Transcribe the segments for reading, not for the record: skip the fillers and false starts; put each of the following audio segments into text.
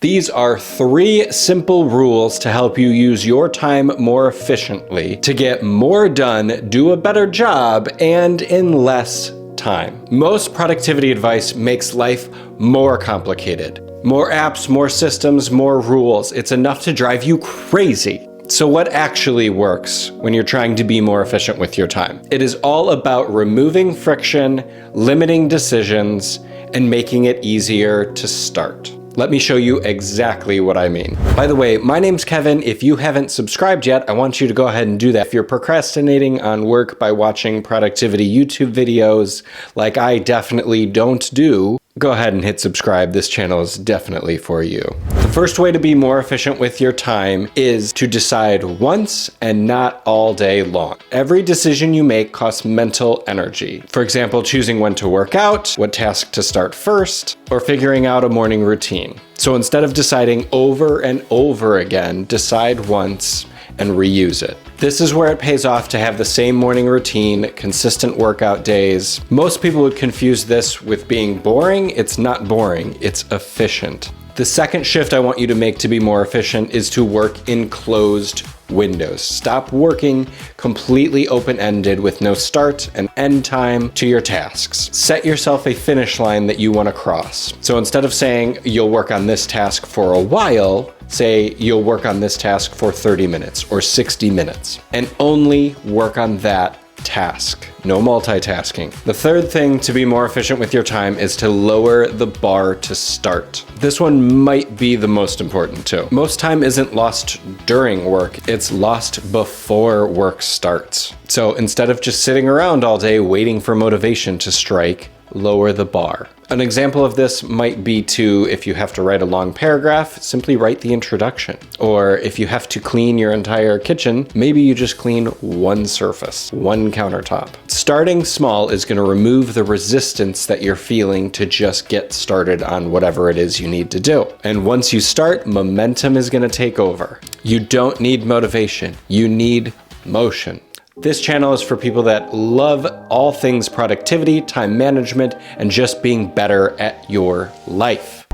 These are 3 simple rules to help you use your time more efficiently, to get more done, do a better job, and in less time. Most productivity advice makes life more complicated. More apps, more systems, more rules. It's enough to drive you crazy. So what actually works when you're trying to be more efficient with your time? It is all about removing friction, limiting decisions, and making it easier to start. Let me show you exactly what I mean. By the way, my name's Kevin. If you haven't subscribed yet, I want you to go ahead and do that. If you're procrastinating on work by watching productivity YouTube videos, like I definitely don't do, go ahead and hit subscribe. This channel is definitely for you. The first way to be more efficient with your time is to decide once and not all day long. Every decision you make costs mental energy. For example, choosing when to work out, what task to start first, or figuring out a morning routine. So instead of deciding over and over again, decide once and reuse it. This is where it pays off to have the same morning routine, consistent workout days. Most people would confuse this with being boring. It's not boring, it's efficient. The second shift I want you to make to be more efficient is to work in closed windows. Stop working completely open-ended with no start and end time to your tasks. Set yourself a finish line that you want to cross. So instead of saying you'll work on this task for a while, say you'll work on this task for 30 minutes or 60 minutes and only work on that task. No multitasking. The third thing to be more efficient with your time is to lower the bar to start. This one might be the most important too. Most time isn't lost during work, it's lost before work starts. So instead of just sitting around all day waiting for motivation to strike, lower the bar. An example of this might be to, if you have to write a long paragraph, simply write the introduction. Or if you have to clean your entire kitchen, maybe you just clean one surface, one countertop. Starting small is going to remove the resistance that you're feeling to just get started on whatever it is you need to do. And once you start, momentum is going to take over. You don't need motivation, you need motion. This channel is for people that love all things productivity, time management, and just being better at your life.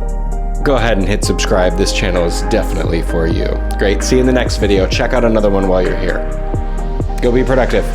Go ahead and hit subscribe. This channel is definitely for you. Great. See you in the next video. Check out another one while you're here. Go be productive.